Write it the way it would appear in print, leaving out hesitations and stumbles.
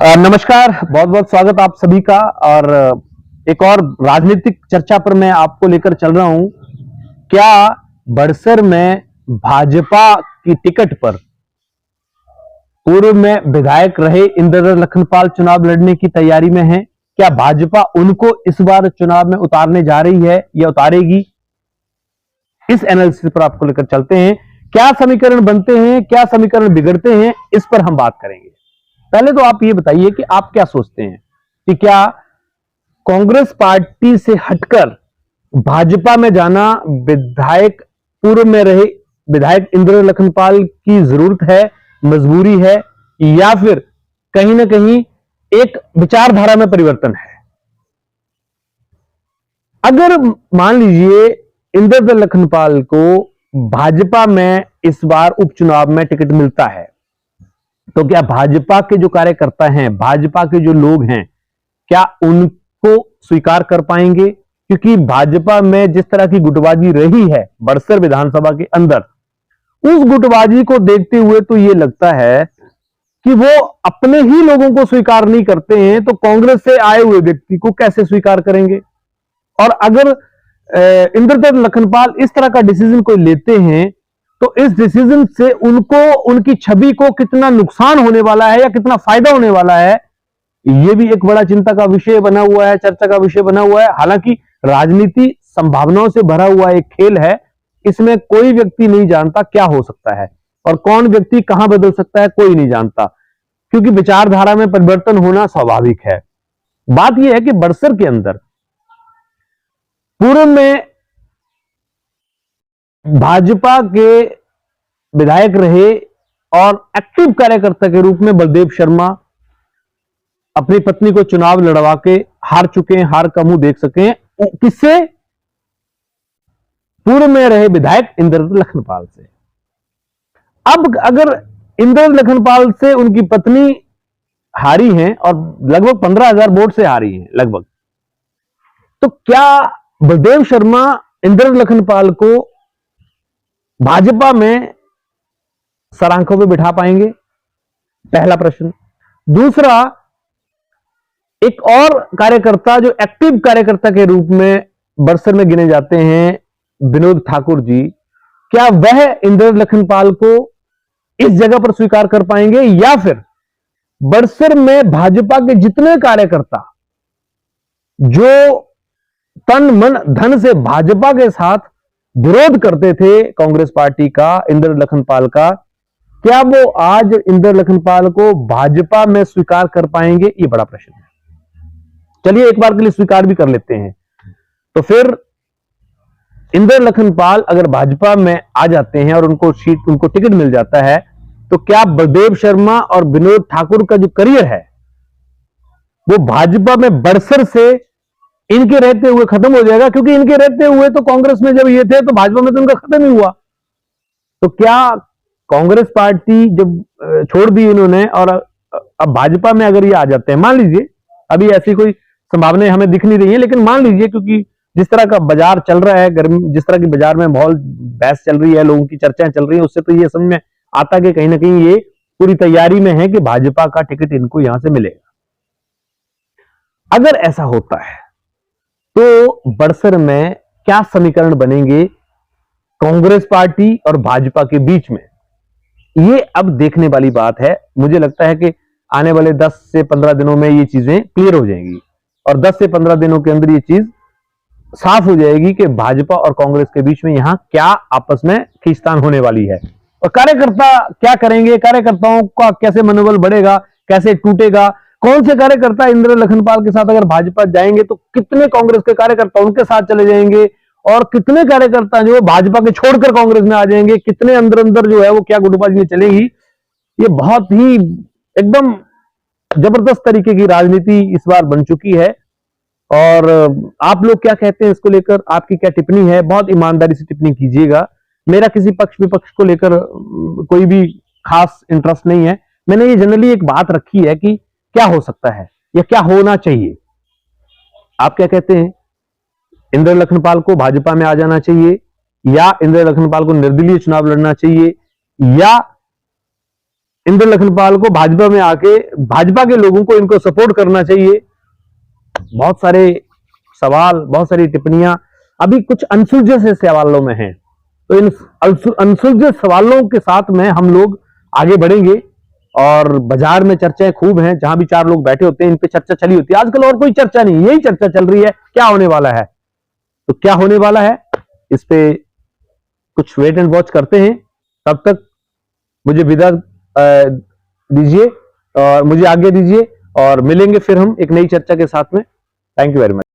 नमस्कार, बहुत बहुत स्वागत आप सभी का। और एक और राजनीतिक चर्चा पर मैं आपको लेकर चल रहा हूं। क्या बड़सर में भाजपा की टिकट पर पूर्व में विधायक रहे इंद्रधर लखनपाल चुनाव लड़ने की तैयारी में हैं? क्या भाजपा उनको इस बार चुनाव में उतारने जा रही है या उतारेगी? इस एनालिसिस पर आपको लेकर चलते हैं। क्या समीकरण बनते हैं, क्या समीकरण बिगड़ते हैं, इस पर हम बात करेंगे। पहले तो आप ये बताइए कि आप क्या सोचते हैं कि क्या कांग्रेस पार्टी से हटकर भाजपा में जाना विधायक पूर्व में रहे विधायक इंद्रधर लखनपाल की जरूरत है, मजबूरी है, या फिर कहीं ना कहीं एक विचारधारा में परिवर्तन है? अगर मान लीजिए इंद्रधर लखनपाल को भाजपा में इस बार उपचुनाव में टिकट मिलता है, तो क्या भाजपा के जो कार्यकर्ता हैं, भाजपा के जो लोग हैं, क्या उनको स्वीकार कर पाएंगे? क्योंकि भाजपा में जिस तरह की गुटबाजी रही है बड़सर विधानसभा के अंदर, उस गुटबाजी को देखते हुए तो यह लगता है कि वो अपने ही लोगों को स्वीकार नहीं करते हैं, तो कांग्रेस से आए हुए व्यक्ति को कैसे स्वीकार करेंगे? और अगर इंद्रधर लखनपाल इस तरह का डिसीजन कोई लेते हैं, तो इस डिसीजन से उनको, उनकी छवि को कितना नुकसान होने वाला है या कितना फायदा होने वाला है, यह भी एक बड़ा चिंता का विषय बना हुआ है, चर्चा का विषय बना हुआ है। हालांकि राजनीति संभावनाओं से भरा हुआ एक खेल है, इसमें कोई व्यक्ति नहीं जानता क्या हो सकता है और कौन व्यक्ति कहां बदल सकता है, कोई नहीं जानता, क्योंकि विचारधारा में परिवर्तन होना स्वाभाविक है। बात यह है कि बड़सर के अंदर पूर्व में भाजपा के विधायक रहे और एक्टिव कार्यकर्ता के रूप में बलदेव शर्मा अपनी पत्नी को चुनाव लड़वा के हार चुके हैं, हार का मुंह देख सके हैं। किससे? पूर्व में रहे विधायक इंद्रधर लखनपाल से। अब अगर इंद्रधर लखनपाल से उनकी पत्नी हारी हैं और लगभग 15,000 वोट से हारी हैं लगभग, तो क्या बलदेव शर्मा इंद्रधर लखनपाल को भाजपा में सरांखों पे बिठा पाएंगे? पहला प्रश्न। दूसरा, एक और कार्यकर्ता जो एक्टिव कार्यकर्ता के रूप में बड़सर में गिने जाते हैं, विनोद ठाकुर जी, क्या वह इंद्रधर लखनपाल को इस जगह पर स्वीकार कर पाएंगे? या फिर बड़सर में भाजपा के जितने कार्यकर्ता जो तन मन धन से भाजपा के साथ विरोध करते थे कांग्रेस पार्टी का, इंद्रधर लखनपाल का, क्या वो आज इंद्रधर लखनपाल को भाजपा में स्वीकार कर पाएंगे? ये बड़ा प्रश्न है। चलिए एक बार के लिए स्वीकार भी कर लेते हैं। तो फिर इंद्रधर लखनपाल अगर भाजपा में आ जाते हैं और उनको टिकट मिल जाता है, तो क्या बलदेव शर्मा और विनोद ठाकुर का जो करियर है वो भाजपा में बड़सर से इनके रहते हुए खत्म हो जाएगा? क्योंकि इनके रहते हुए तो कांग्रेस में जब ये थे तो भाजपा में तो उनका खत्म ही हुआ। तो क्या कांग्रेस पार्टी जब छोड़ दी इन्होंने और अब भाजपा में अगर ये आ जाते हैं, मान लीजिए, अभी ऐसी कोई संभावनाएं हमें दिख नहीं रही है, लेकिन मान लीजिए, क्योंकि जिस तरह का बाजार चल रहा है, गर्मी जिस तरह की बाजार में माहौल, बहस चल रही है, लोगों की चर्चाएं चल रही है, उससे तो ये समझ में आता कि कहीं ना कहीं ये पूरी तैयारी में है कि भाजपा का टिकट इनको यहां से मिलेगा। अगर ऐसा होता है तो बड़सर में क्या समीकरण बनेंगे कांग्रेस पार्टी और भाजपा के बीच में, ये अब देखने वाली बात है। मुझे लगता है कि आने वाले 10 से 15 दिनों में ये चीजें क्लियर हो जाएंगी और 10 से 15 दिनों के अंदर ये चीज साफ हो जाएगी कि भाजपा और कांग्रेस के बीच में यहां क्या आपस में खींचतान होने वाली है और कार्यकर्ता क्या करेंगे, कार्यकर्ताओं का कैसे मनोबल बढ़ेगा, कैसे टूटेगा, कौन से कार्यकर्ता इंद्रधर लखनपाल के साथ अगर भाजपा जाएंगे तो कितने कांग्रेस के कार्यकर्ता उनके साथ चले जाएंगे और कितने कार्यकर्ता जो भाजपा के छोड़कर कांग्रेस में आ जाएंगे, कितने अंदर अंदर जो है वो क्या गुटबाजी चलेगी, ये बहुत ही एकदम जबरदस्त तरीके की राजनीति इस बार बन चुकी है। और आप लोग क्या कहते हैं इसको लेकर, आपकी क्या टिप्पणी है? बहुत ईमानदारी से टिप्पणी कीजिएगा। मेरा किसी पक्ष विपक्ष को लेकर कोई भी खास इंटरेस्ट नहीं है। मैंने ये जनरली एक बात रखी है कि क्या हो सकता है या क्या होना चाहिए। आप क्या कहते हैं? इंद्रधर लखनपाल को भाजपा में आ जाना चाहिए या इंद्रधर लखनपाल को निर्दलीय चुनाव लड़ना चाहिए या इंद्र लखनपाल को भाजपा में आके भाजपा के लोगों को इनको सपोर्ट करना चाहिए। बहुत सारे सवाल, बहुत सारी टिप्पणियां अभी कुछ अनसुलझे से सवालों में हैं, तो इन अनसुलझे सवालों के साथ में हम लोग आगे बढ़ेंगे। और बाजार में चर्चाएं खूब हैं, जहां भी चार लोग बैठे होते हैं इन पे चर्चा चली होती है। आजकल और कोई चर्चा नहीं, यही चर्चा चल रही है क्या होने वाला है। तो क्या होने वाला है इस पे कुछ वेट एंड वॉच करते हैं। तब तक मुझे विदा दीजिए और मुझे आज्ञा दीजिए, और मिलेंगे फिर हम एक नई चर्चा के साथ में। Thank you very much.